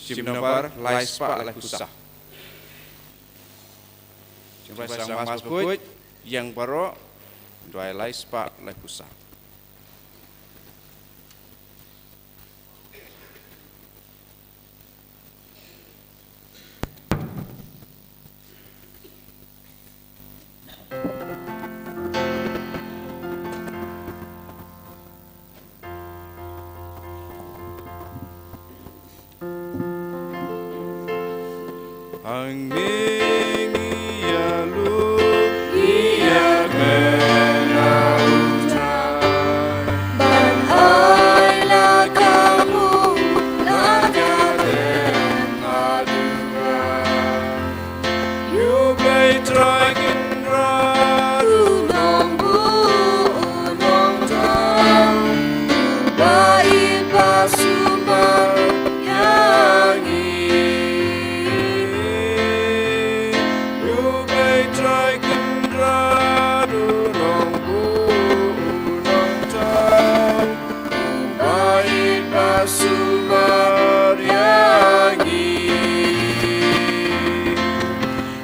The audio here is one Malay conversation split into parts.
Simnabar laispa lai kusah. Simpai sang mas bukut yang baro dua laispa lai kusah. Ang mengiyalu iya menautan Ban ailah kamu lagaden aduan You play dragon radu Unong bu unong tang Baik pasumar yang You play dragon radu nong bu nong tang Baik pasumar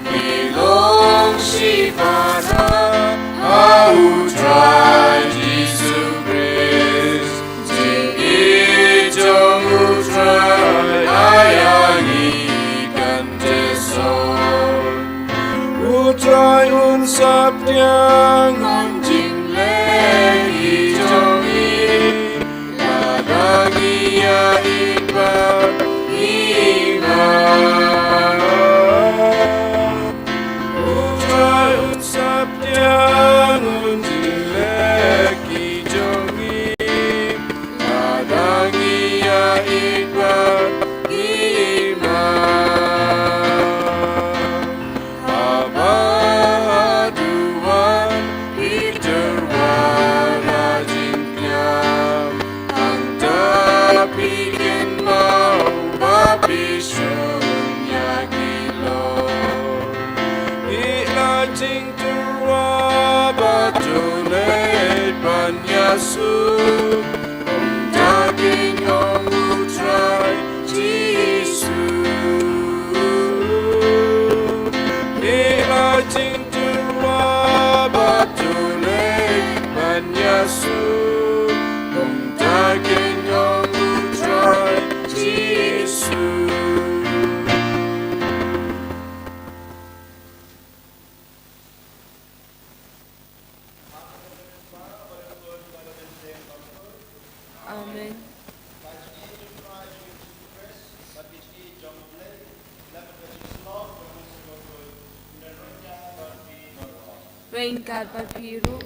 Ilong sifara Au try Jesus Christ Jing ijong utray ayangi kan tesor Utray unsap tiang Anjing lagi jongi Ladangi ya ibar iman Utray unsap tiang unjileki jongi Ladangi ya ibar iman Abaduan Piterwana jingkyam Anta bikin mau babi sunya kilo Ila jing turwa batulay panyasu Daging ang utray Jisu Ila jing turwa batulay panyasu Daging ang utray Jisu Amen. Rain karpal piru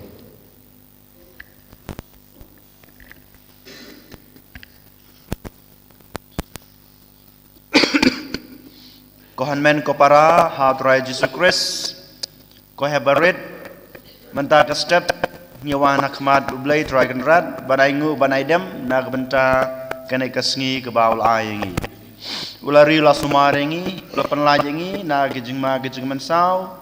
Kohan men ko para hadrai Jesus Christ ko hebarit menta ka step nyawana khmat ublay dragon rat banai ngu banai dem nag benta kene kasngi ke baul ayengi ulari la sumarengi la penlajengi na gejing ma gejing mensau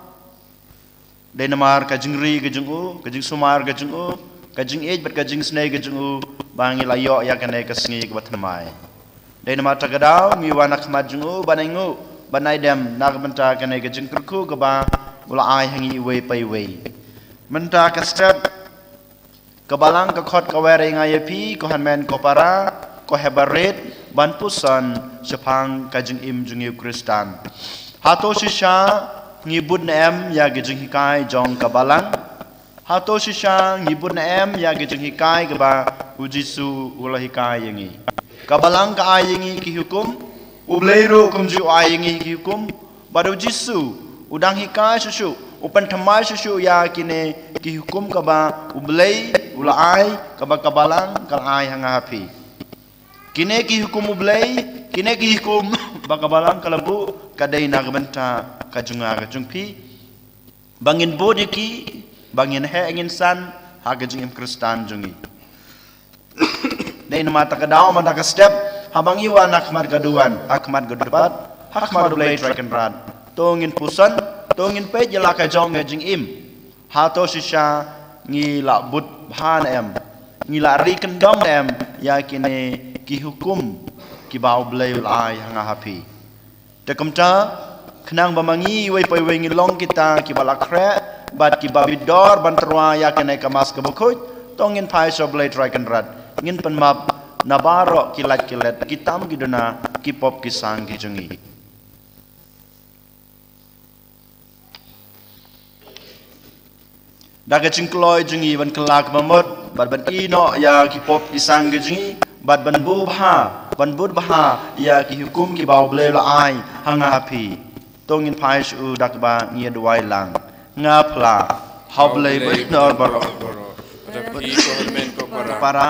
de namar ka jingri gejing u gejing sumar gejing u gejing ej bat gejing snei gejing u bangi la yo ya kene kasngi ke bathan mai de namar tagadau ngiwana khmat jungu banai ngu banai dem nag benta kene gejing kurku ke ba ula ai hangi we pai we menta ka step kebalang ke khot kawere ngai pi ko hanmen ko para ko hebaret ban pusan sepang kajing im jungi kristan hato shisha ngibut na em ya gejing hikai jong kebalang hato shisha ngibut na em ya gejing hikai ke ba ujisu ula hikai yangi kebalang ka ayengi ki hukum ubleiru kumju ayengi ki hukum badu jisu udang hikai susu upan thamai susu ya kine ki hukum ka ba ublei ulai ka ba kabalang kal ai hanga hapi kine ki hukum ublei kine ki hukum ba kabalang kalabu kadai nagbenta kajunga kajungpi bangin bodiki bangin he angin san hagajing im kristan jungi dai nama takadaw mata ka step habang iwan akmat gaduan akmat gadubat hakmat ublei dragon rad tongin pusan tongin pe jela ka jong ngajing im hato shisha ngi la but bhan em ngi la ri kendom em ya kine ki hukum ki bau blai lai hanga happy te kamta khnang bamangi wei poi wei ngilong kita ki bala khre bat ki babidor bantrwa ya kenai kamas ke bukut tongin pai so blai try kan rat ngin pen map nabaro kilat kitam giduna ki pop ki sang ki jungi daga cingkloi jungi ban kelak mamut bat ban ino ya ki pop ki sang ki jungi bat ban bud baha ya ki hukum ki bau blai la ai hanga happy tongin pai su dak ba ngia duai lang ngapla hablai benar baro Rapi Kohormen Kopara para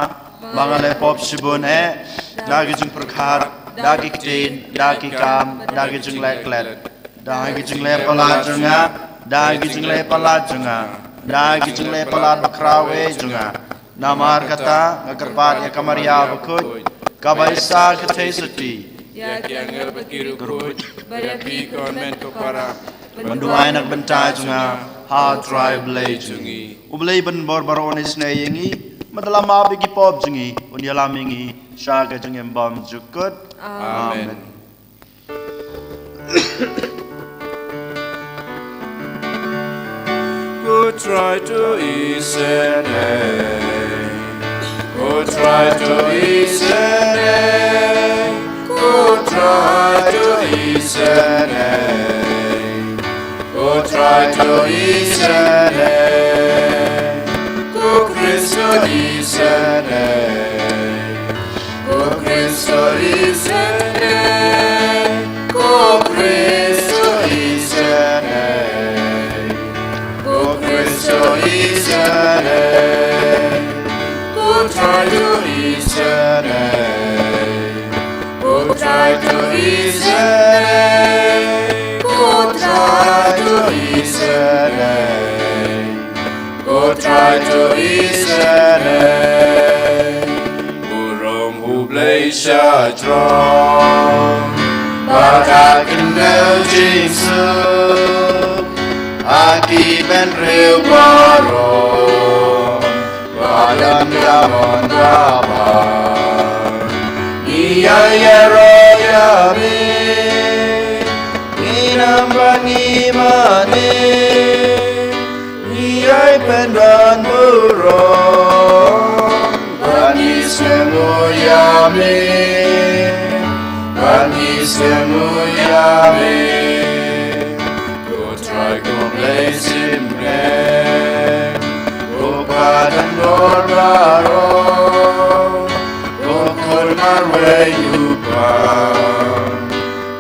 bangale pop sibun dagi jung perkar dagi ktin dagi kam dagi jung leklet dagi jung le pala junga dagi jung le pala junga dagi jung le pala bakrawe junga namar kata ngakerpat ya kamaria bukut kabaisa kete suti Ya Angel Bakiru Kut Rapi Kohormen Kopara Menduai nak bentai junga ha try blay jungi ublay ben barbaro onis ne yengi madala ma bigi pop jungi unyala mingi shaga jungem bam jukut Amen. Go try to ease and go try to ease and go try to ease and go try to ease and go Cristo ease and go Cristo ease and go Cristo ease and go Cristo ease and go try to ease and go try to ease and go try to ease and go try to ease and Urong Hubleisha Drong Bata Kendel Jingsu Aki Ben Reu Baro Badan Gabon Gabar Iya Yero Yabi Inamban Imani Iyai Pendan Burong Bani Semuyami Bani Semuyami Go try go blaze him Go padan Dorbaro Go Kurmar where you bound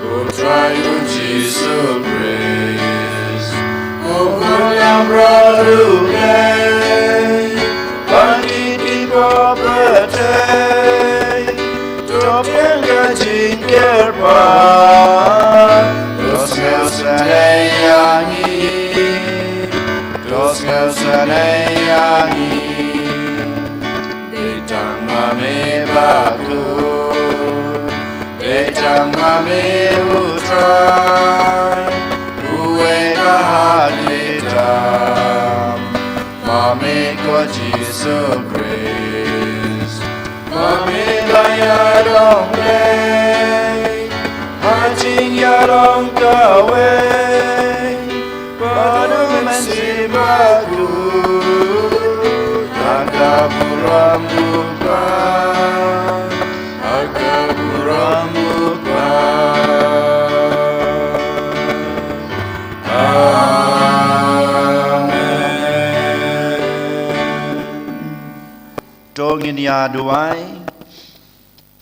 Go try to Jesus praise Go Kulam Raduke Bani di Bobrate Top Yanga Jinkerpa Dos Gelsaneyangi Dos Gelsaneyangi Detang Mame Baku Detang Mame Utrai Uwe Kahaditam Mame Ko Jesus praise Mame Bayadong Day Hajing Yarong Kawe Padum Mensibaku Agapuram Bukan Agapuram Bukan Amen Dongin ya duai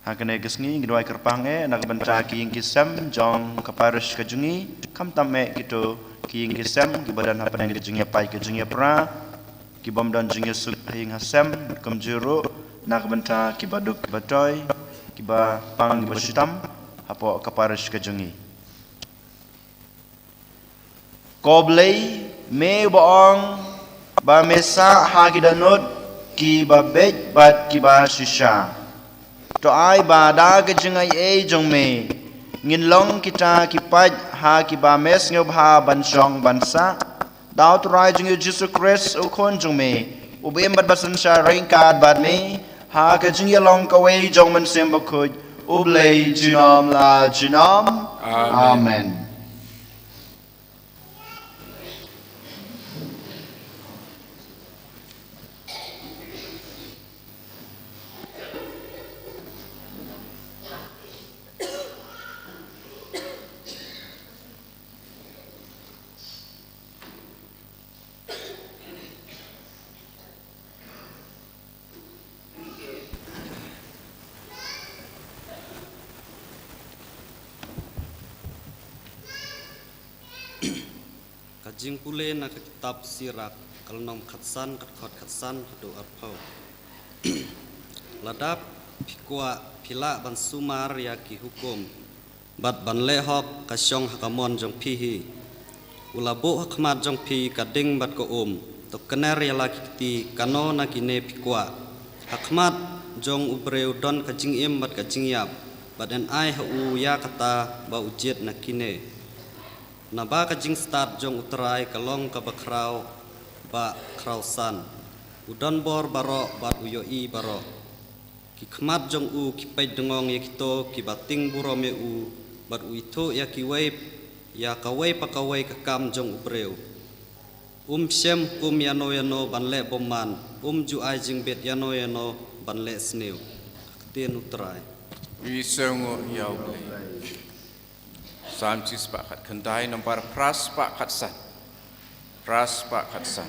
Hakane kesngi gidwai kerpange nak benca kiing kisam jong kaparus kejungi kam tamme gitu kiing kisam ki badan hapan yang kejungi pai kejungi pra ki bom dan jungi suk hing hasam kam juru nak benca ki baduk batoy ki ba pang ki basitam hapo kaparus kejungi koblei me boong ba mesa ha ki danut ki ba bej bat ki ba shisha to ai ba da ke jingai e jong me ngin long kita ki paj ha ki ba mes ngeu ha ban song ban sa daw to rai jing Jesus Christ o kon jong me u bem bat basan sha rain kad bat me ha ke jing long ka we jong man sem ba khoj Ublay Junom la Junom. Amen. Kajing pule na kitab sirak kalnom khatsan katkot khatsan hadu arpau ladap pikwa pila ban sumar ya ki hukum bat ban lehok kasyong hakamon jong pihi ulabu hakmat jong pi kading bat ko to kener ya laki ti kano na kine pikwa hakmat jong ubreu don kajing im bat kajing yap bat en ai hu ya kata ba ujet na kine Naba kajing start jong uterai kalong ka bakrau ba krausan udan bor baro bat uyoi baro ki khmat jong u ki pai dengong ya kito ki bating burom ya u bat uito ya ki wei ya kawai pakawai ka kam jong ubreu sem yano banle boman ju ai jing bet yano banle sneu ten uterai wi sengo yau Samcis Pak Khat Kendai nomor Pras Pak Khatsan. Pras Pak Khatsan.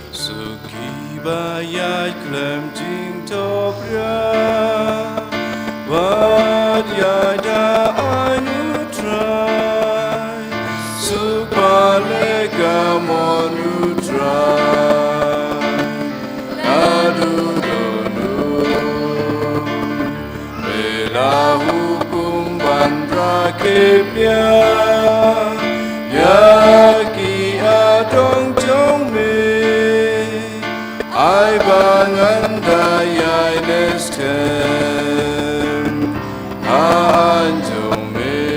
Suki bayat klem jing topra Wat yada anutrai Supale gamonutrai Adu donu Bela hukum bandra kepya Yaki adong jong me Ai bangan dayai nesken Anjung me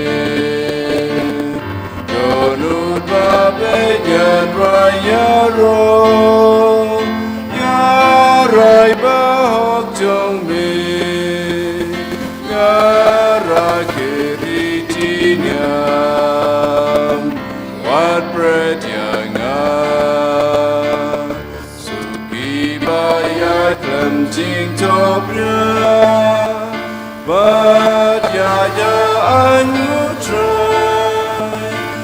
Donut babe yan raya ro Ya rai bahok jong me Ngara kiri tinyam Wat bread yang Suki bayat lem jing topnya But yaya anutrai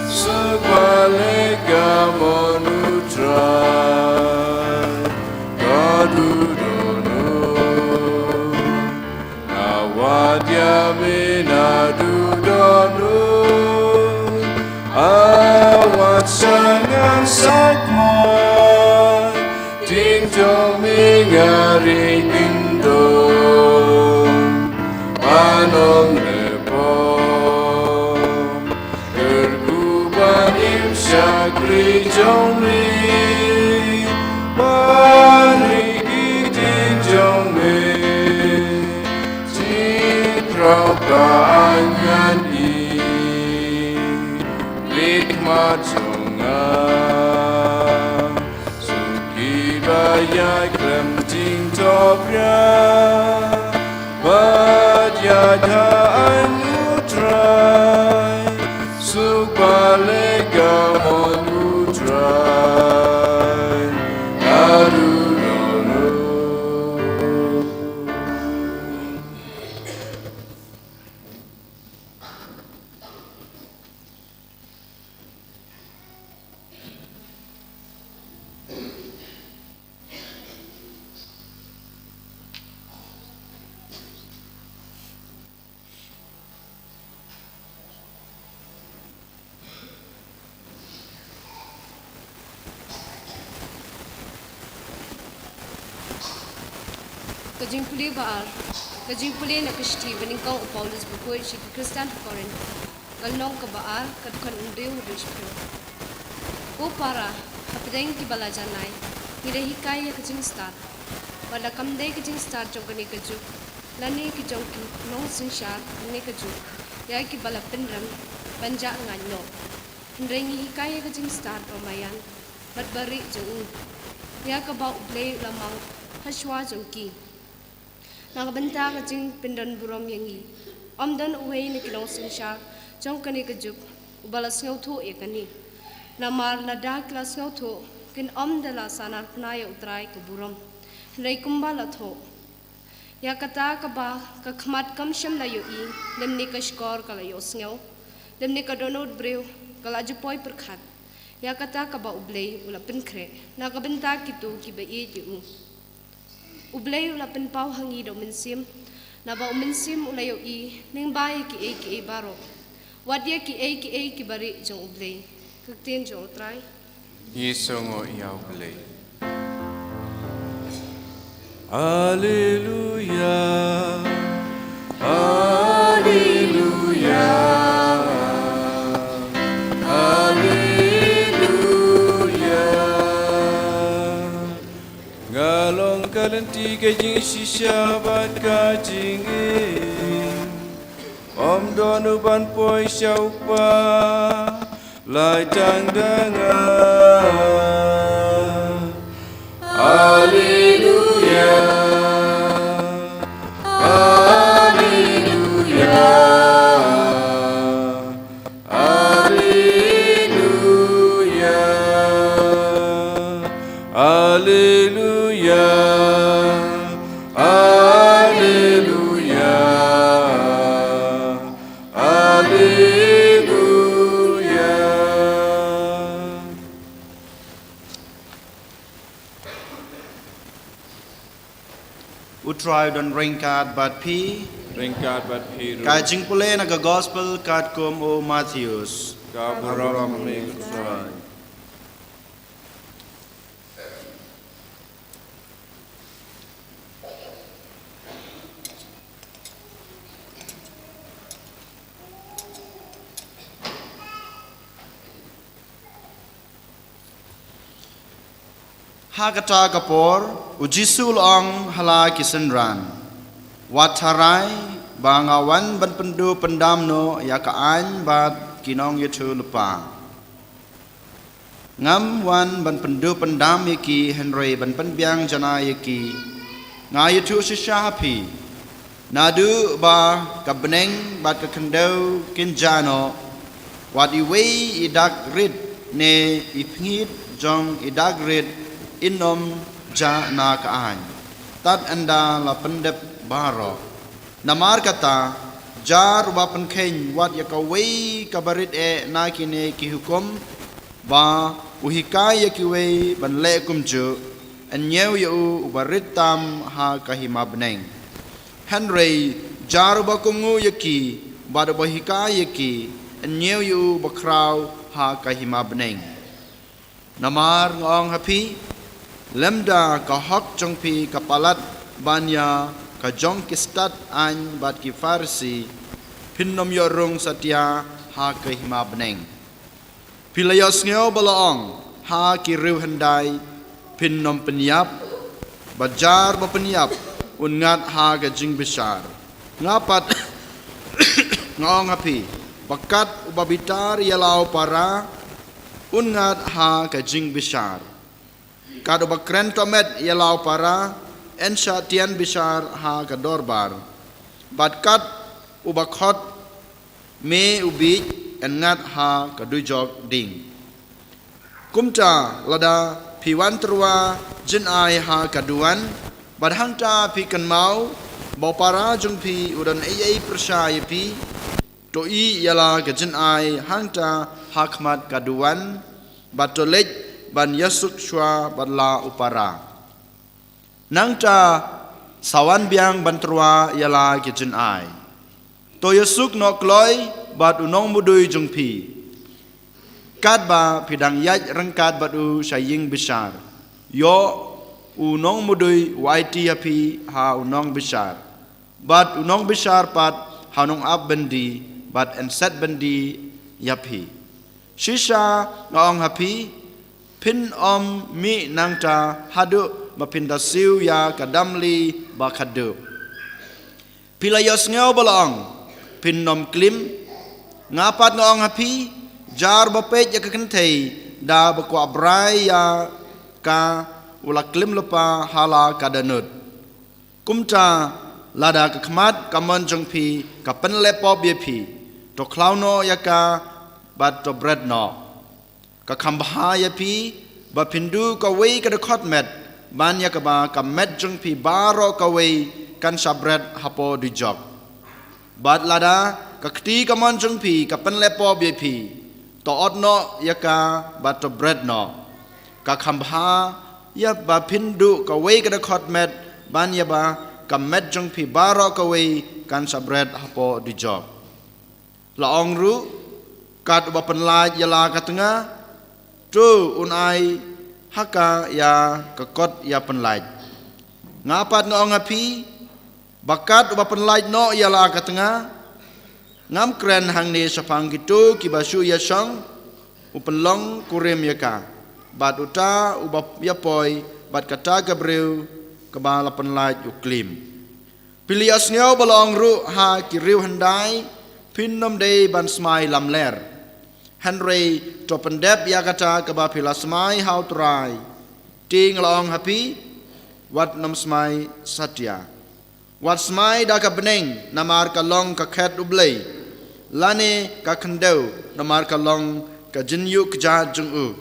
Sekwale gamonutrai Kadudono Nawad yami nadudono Awat sangan sakmai Tingtong mingari indo Anong lepom Terguban im syakri jongli Mari gitin jongli Cikrau kaangan i Likmat jonga Suki bayai klem ting topya Yada anutrai Supale gamonutrai Adudono Kajing puli baar, kajing puli na kishti beningkong Paulus bukoi si Kristan Korin. Galnong ka baar kadkan undew dishpro. O para, hapdeng ki balajanay, hirahikay ya kajing star. Pada kamdai kejing start jong kani kejuk. Lani kejong ki nong singsha kani kejuk. Ya ki bala penram banja nganyo. Henrengi hikaya kejing start pamayan. Bat bari jong. Ya kabau play lamang haswa jong ki. Nakabenta kejing pindan burom yangi. Omdan uway ni kinong singsha jong kani kejuk. Ubalas ngaw to e kani. Namar na dah kelas ngaw to. Kin omdala sanar penaya utrai ke burom. Henry kumbala tho. Ya kata kaba kakmat kam syam la yoi lemni ka skor kala yosngau lemni ka donod breu kala jupoi perkhat ya kata kaba ublei ula penkre na ka benta kitu ki ba e ju ublei ula pen pau hangi do mensim na ba mensim ula yoi ning bai ki e baro wadia ki e bari jong ublei kakten jo trai Yesongo iau belai. Haleluya, haleluya, haleluya. Galong kalenti kajing shisha bat kajing om donu ban poi syaupa lai tang dangan. Haleluya, haleluya, haleluya, haleluya, haleluya, haleluya. Utrai dan ringkat bat pi Ringkat bat piru. kai jing pule naga gospel kat kom o Matthews Kaburam mengutrai. Hakata kapor ujisul ong hala kisenran watarai bangawan ban pendu pendamno ya kaan bat kinong yetu lupa ngam wan ban pendu pendam yaki Henry ban penbiang jana yaki ngayetu sisyahapi nadu ba kabneng bat kekendau kinjano wat iwei idak rid ne ipngit jong idak rid inom ja na kaan tat anda la pendep baro namar kata jar wa penkhen wat ya kawei kabarit e na kine ki hukum ba uhikai ya kiwei ban le kumju anyeu yu barit tam ha kahima bneng Henry jar ba kungu yaki ba do hikai yaki anyeu yu bakrau ha kahima bneng namar ngong hapi lemda ka hok jong pi kapalat banya ka jong kistat an bat ki farsi pinnom yorung satya ha ke hima bneng pilayos ngeo balaong ha ki riu handai pinnom penyap bajar ba penyap ungat ha ga jing besar ngapat ngong api bakat ubabitar yalau para ungat ha ga jing besar kado bakren tomet yalau para ensha tian bishar ha kadorbar batkat ubakhot me ubi engat ha kadujok ding kumta lada piwan terwa jin ai ha kaduan badhangta pi kan mau bopara jung pi udan ai persaya pi to i yala ka jin ai hangta hakmat kaduan batolej ban yasuk shwa badla upara nangta sawan biang bantrwa yala kitchen ai to yasuk no kloi bat unong mudui jungpi kat ba pidang yaj rengkat batu saying besar yo unong mudui waiti api ha unong besar bat unong besar pat ha unong ab bendi bat enset bendi yapi shisha ngong hapi pin om mi nangta hadu bapinda siu ya kadamli bakadu. Pilayos ngau balong pinnom klim ngapat ngong hapi jar bapet ya kekentei da bakwa brai ya ka ula klim lepa hala kadanut. Kumta lada kekmat kamon jongpi kapen lepo biepi to klauno ya ka bat to bread no ka kambha ya pi bapindu ka wei ka dekot met ban ya ka ba ka met jongpi baro ka wei kan sabret hapo di jog bat lada ka kti kamon jongpi kapen lepo biepi to odno ya ka bat to bread no ka kambha ya bapindu ka wei ka dekot met ban ya ba kamet jong pi baro kawe kan sabret hapo di job. Laong ru kat uba penlaj yala katengah tu unai haka ya kekot ya penlaj. Ngapat ngong api bakat uba penlaj no yala katengah ngam kren hang ni sapang gitu kibasu ya song upenlong kurim yaka. Bat uta uba ya poi bat kata gabriel kebala penlaj uklim. Pilias ngau balong ru ha kiriu handai pinnom dei ban smai lamler. Henry to pendep ya kata keba pila smai hau trai. Ting long happy wat nam smai satya. Wat smai da ka beneng namar ka long ka khet ublei. Lane ka kendau namar ka long ka jinyu kja jungu.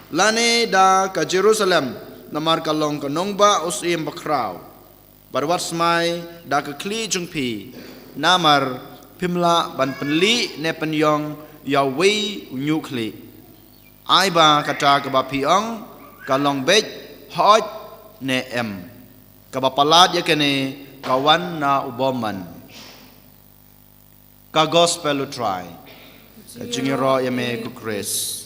Lane da ka Jerusalem namar ka long ka nongba usim bakrau. Barwat smai da ka kli jungpi namar pimla ban penli ne penyong ya wei nyukli. Ai ba kata ka ba piong ka long bej hoj ne em. Ka ba palat ya kene kawan na uboman. Ka gospel try. Ka jingiro ya me ku Chris.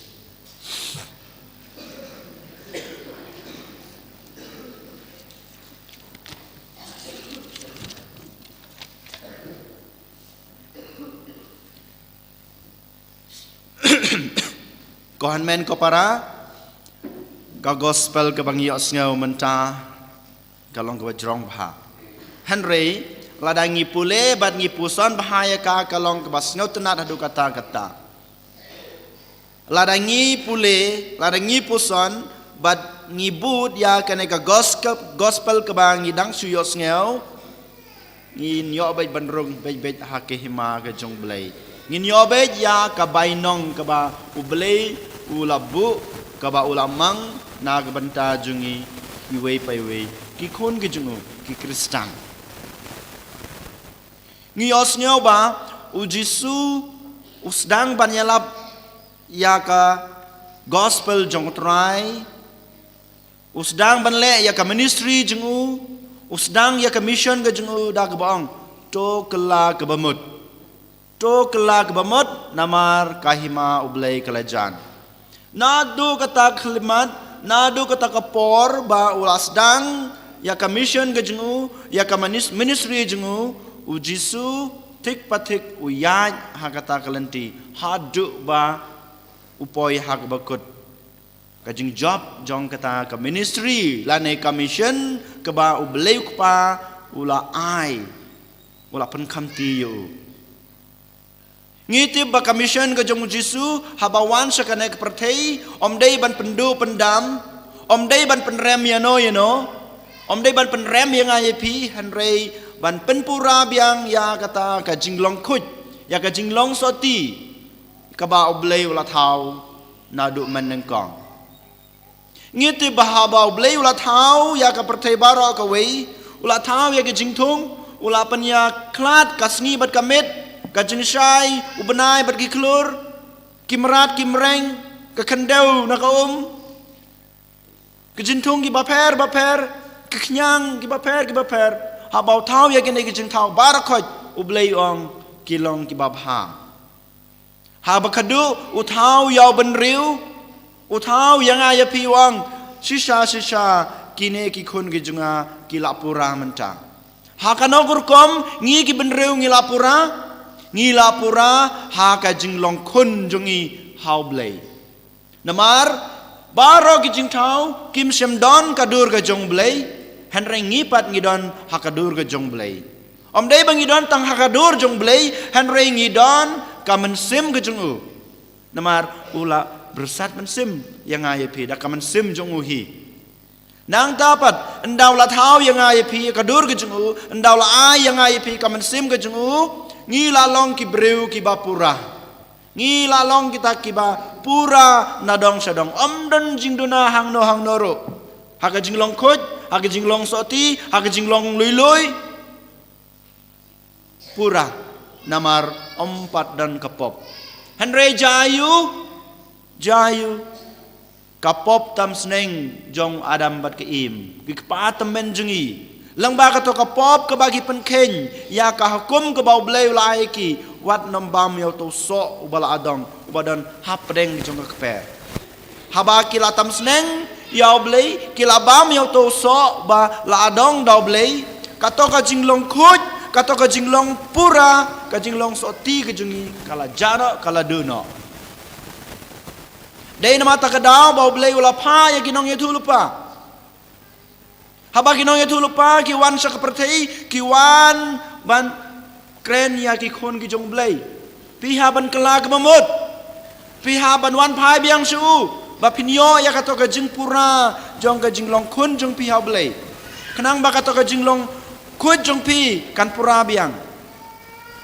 Kohan men ko para ka gospel ke bangi osngau menta kalong ke jrong bha Henry ladangi pule bat ngi puson bahaya ka kalong ke basngau tenat hadu kata ladangi pule ladangi puson bat ngibut ya kene ka gospel ke bangi dang suyos ngau ngin yo bai bandrung bai hake hima ke jong blai ngin yo bai ya ka bainong ka ba ublei ulabu kaba ulamang na banta jungi iwei paiwei ki khon ki jungu ki kristang ngios nyau ba ujisu usdang banyalap ya ka gospel jong trai usdang banle ya ka ministry jungu usdang ya ka mission ga jungu da ka bang to kala ka bamut namar kahima ublei kalajan nadu kata kalimat nadu kata kapor ba ulasdang ya ka mission gajungu ya ka ministry jungu ujisu tik patik uyaj hakata kalenti hadu ba upoi hak bakut kajing job jong kata ka ministry lane ka mission ka ba ublei pa ula ai ula pen kamti yo ngiti ba commission ka jong Jisu habawan sa kanek pertei omdei ban pendu pendam omdei ban penrem yano omdei ban penrem yang ayepi Henry ban penpura biang ya kata ka jinglong kut ya ka jinglong soti ka ba oblei ula thau nadu menengkong ngiti ba haba oblei ula thau ya ka pertei baro ka wei ula thau ya ka jingtung ula penya klat kasngi bat kamet kajing syai ubenai pergi kelur kimrat kimreng ke kendau nak kejintung ki baper ke kenyang ki baper habau tau ya kene kejing tau barakot ublei ong kilong ki babha habakadu utau yau benriu utau yang aya piwang sisa kine ki kun ki junga ki lapura menta hakanogur kom ngi ki benriu ngi lapura ha ka jinglong kun jungi haublei namar baro ki jing thau kim sem don kadur ka jong blei hen reng ngipat ngidon hakadur ka jong blei om dei bang ngidon tang hakadur jong blei hen reng ngidon kamen sim ka jong u namar ula bersat men sim yang ai pi da kamen sim jong u hi nang dapat endau la thau yang ai pi kadur ka jong u endau la ai yang ai pi kamen sim ka jong u ngi la long ki breu ki bapura ngi la long kita ki ba pura nadong sadong om don jing duna hang no ro haka jing long khoj haka jing long soti haka jing long lui lui pura namar ompat dan kapop henre jayu kapop tam sneng jong adam bat ke im ki patam men jungi lang ba ka to kapop ka bagi pen ken ya ka hukum ka bau bleu lai ki wat nambam yo to so ubala adong ubadan hapdeng jong ka pe haba ki latam sneng yaw blei ki labam yo to so ba la adong daw blei ka to ka jinglong khut ka to ka jinglong pura ka jinglong so ti ka jungi kala jano kala duno dei na mata ka daw bau blei ula pa ya ginong yetu lupa haba ginong yetu lupa ki wan sa kapertei ki wan ban kren ya ki khon ki jong blei piha ban kala ka mamut piha ban wan pai biang su ba pinyo ya ka to ka jing pura jong ka jing long khun jong piha blei kenang ba ka to ka jing long khun jong pi kan pura biang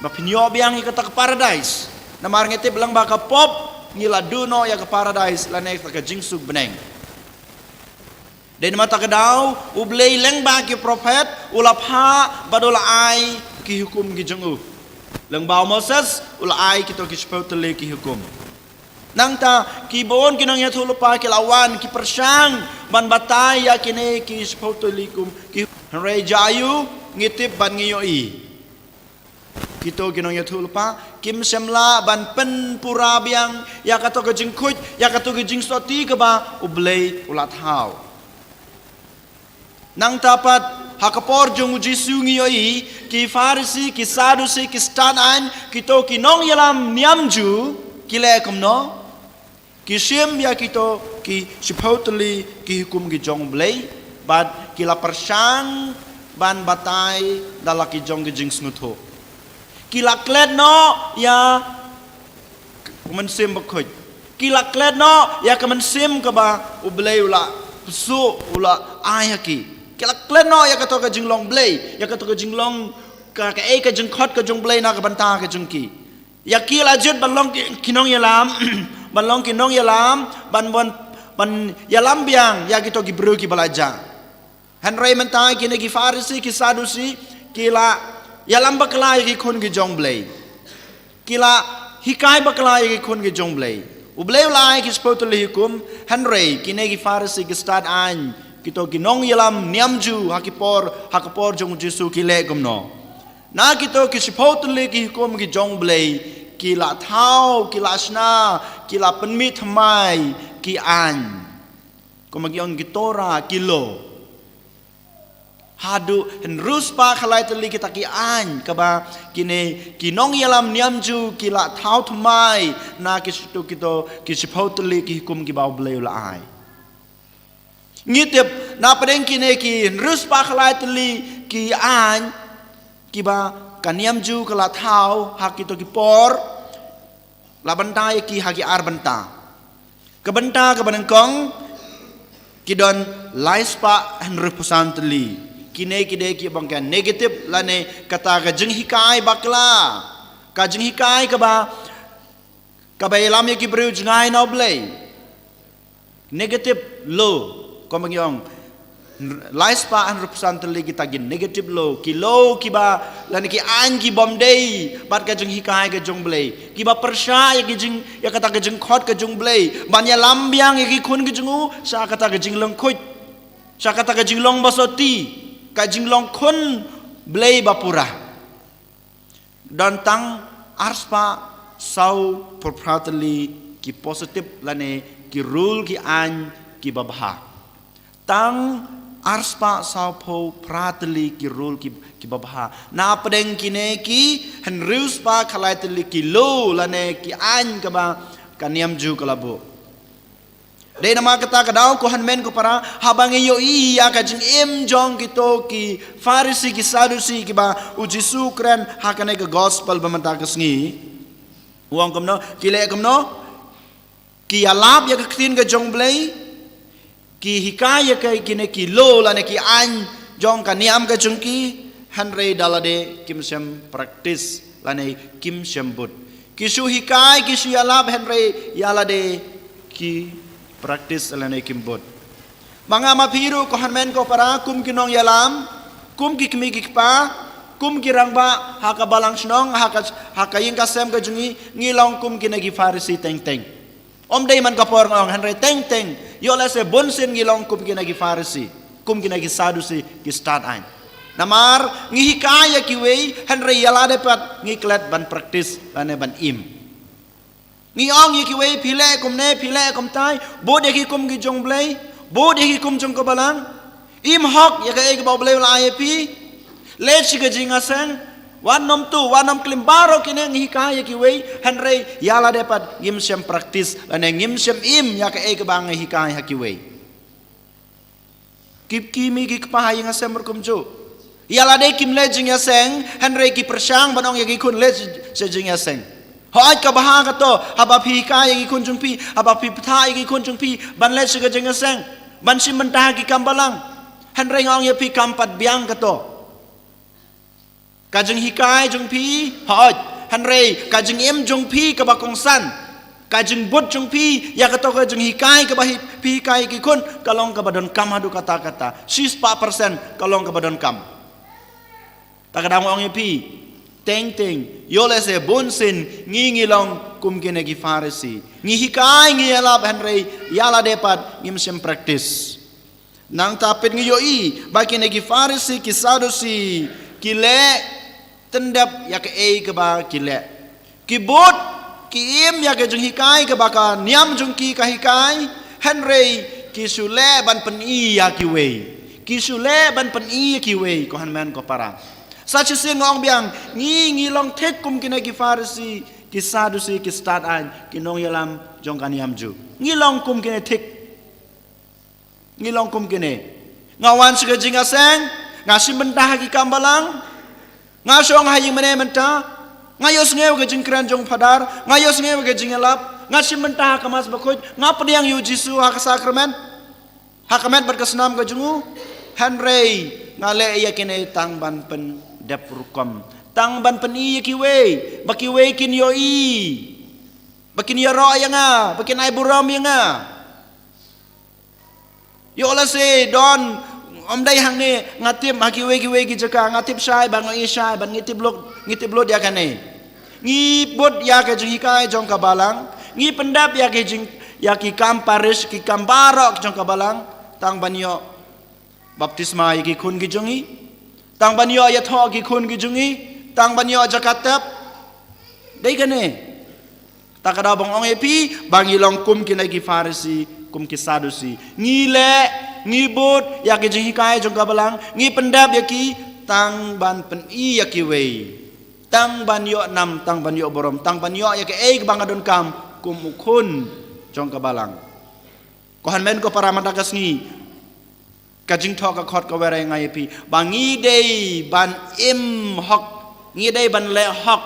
ba pinyo biang ka to ka paradise namar ngete belang ba ka pop ngila duno ya ke paradise lanek ka jing sug beneng den mata ka daw ublei leng ba ki prophet ulapha badola ai ki hukum ki jong u leng ba Moses ula ai ki to ki spotele ki hukum nang ta ki bon ki nang ya thulu pa ki lawan ki persang ban batai ya kine ki spotele kum ki re jayu ngitip ban ngiyoi kito ginong ya thulpa kim semla ban pen pura biang ya kato ke jing khut ya kato ke jing soti ke ba ublei ulat hau nang tapat hakapor jong jisu ngiyoi ki farisi ki sadusi ki stanan kito kinong yalam niamju kile kumno ki sim ya kito ki supposedly ki hukum ki jong blei bad kila persang ban batai dalaki jong ki jing snutho kilaklet no ya kemensim bekhoj kilaklet no ya kemensim ke ba ublei ula su ula ayaki kilaklet no ya kato ka jinglong blei ya kato ka jinglong ka e ka jingkhot ka jong blei na ka banta ka jungki ya kila jut balong kinong yalam balong kinong yalam ban yalam biang ya kito ki bru ki balaja henry mentai kini ki farisi ki sadusi kila yalam baklai ki khun ki jong blei kila hikai baklai ki khun ki jong blei ublei lai ki spotuli hukum henry kine ki farisi ki start an kito ginong yalam niamju hakapor jong jisu ki le gumno na kito ki spotuli ki hukum ki jong blei kila thau kila asna kila penmi thamai ki an komagion gitora kilo hadu henrus pa khalai teli kita ki an kaba kine kinong yalam niamju kila thau thmai na kisitu kito kisipoteli ki hukum ki bau bleu la ai ngitip na padeng kine ki henrus pa khalai teli ki an ki ba kaniamju kala thau hakito ki por la bantai ki hagi ar banta kebenta kebanengkong kidon laispa henrus pusanteli kine kide ki bangkan negatif lane kata ka jeng hikai bakla ka jeng hikai ka ba yalam ya ki breu jengai no blei negatif lo ko mangyong laispa an representan lagi tagin negatif lo ki ba lane ki an ki bom dei bat ka jeng hikai ka jong blei ki ba persya ya ki jeng ya kata ka jeng khot ka jong blei ban ya lambiang ya ki khun ki jengu sa kata ka jeng long khut sa kata ka jeng long basoti kajing long kun blei bapura dan tang arspa sau properly ki positif lane ki rule ki an ki babha tang arspa sau po prateli ki rule ki babha na pedeng kine ki henrus pa khalai teli ki lo lane ki an ka ba kaniam ju kalabo Dei nama kata kadau Kohan men ko para habang iyo iya ka jing jong kito ki Farisi ki Sadusi ki ba uji sukren hakane ka gospel bamanta kasngi uang kamno kile kamno ki alap ya ka ktin ka jong blai ki hikaya ka kine ki lo la ne ki an jong ka niam ka jong ki hanrei dalade kim sem praktis la ne kim sem but ki su hikai ki su alap hanrei yalade ki praktis alane kimbot. Mga mapiru ko hanmen ko para kum kinong yalam, kum kikmigik pa, kum kirang ba hakabalang snong hakaying kasem ka jungi ngilong kum kinagi Farisi teng teng. Day man kapor ngong hanre teng teng. Yola se bonsin ngilong kum kinagi Farisi, kum kinagi Sadusi ki start ain. Namar ngihikaya kiwei hanre yalade pat ngiklet ban praktis lane ban im. Ngiong yikiwei pile kum tai bod yaki kum gi jong blai bod yaki kum jong kabalang im hok yaka ek ba blai la ip le chiga jinga sang wan nom klim baro kine ngihika yikiwei hanrei yala depat ngim sem praktis ane ngim sem im yaka ek ba ngihika hakiwei kip kimi gi pa yinga sem kum jo yala de kim le jinga sang hanrei ki persang banong yaki kun le se jinga sang Hoy kabaha kato haba pi ka yang ikun jungpi haba pi pta yang ikun jungpi ban le siga jengaseng ban sim mentah ki kambalang hanreng ong ya pi kampat biang kato kajeng hikai jungpi hoy hanrei kajeng em jungpi kabakong san kajeng bot jungpi ya kato kajeng hikai kabah pi kai ki kun kalong kabadon kam hadu kata-kata 6% kalong kabadon kam takadang ong ya pi teng teng yole se bonsin ngingilong kum kine ki Farisi ngihikai ngiyalab hanrei yala depat ngim sem praktis nang tapit ngiyoi bakine ki Farisi ki Sadusi ki le tendap ya ke ke ba ki le ki bot ki im ya ke jung hikai ke baka niam jung ki ka hikai hanrei ki sule ban pen i ya ki wei ki sule ban pen i ki wei ko han man ko para Sachi si ngong biang ngilong tek kum kine ki Farisi ki Sadusi ki start an kinong yalam jong kaniam ju ngilong kum kine tek ngilong kum kine ngawan siga jinga seng ngasi mentah ki kambalang ngasong haying mene mentah ngayos ngew ke jingkran jong padar ngayos ngew ke jingalap ngasi mentah kamas bakoj ngapediang yu Jisu hak sakramen hakamet berkesenam ke jungu hanrei ngale iya kine tang ban pen dap rukam tang ban pen iya kiwei bakiwei kin yo i bakin ya ro yanga bakin ai buram yanga yo la se don dai hang ne ngatip hakiwei kiwei ki jaka ngatip sai bang i sai ban ngitip blod ya kane ngi bot ya ke jing hikai jong kabalang ngi pendap ya ke jing ya ki kam paris ki kam barok jong kabalang tang ban yo baptisma ki kun ki jongi tang banyo ya tho ki kun ki jungi tang banyo jakatap dei kane takada bang ong epi bangi long kum ki ki Farisi kum ki Sadusi ngile ngibut ya ki jing hikai jong kabalang ngi pendap ya ki tang ban pen i ya ki wei tang banyo nam tang banyo borom tang banyo ya ki bang adon kam kum ukun jong kabalang ko han men ko para matakas ngi kajing thok ka khot ka wera ngai pi bangi dei ban im hok ngi dei ban le hok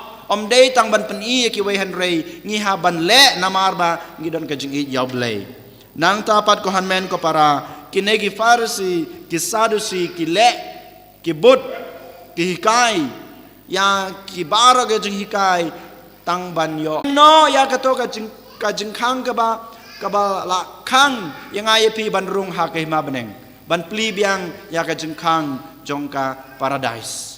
dei tang ban pen i ki wei han rei ngi ha ban le namar ba ngi don kajing i yaw blei nang tapat ko han men ko para kinegi Farisi ki Sadusi ki le ki but ki hikai ya ki baro ke jing hikai tang ban yo no ya ka to kajing khang ka ba la khang yang ai pi ban rung ha ke ma beneng ban pli biang ya ka jengkang jongka paradise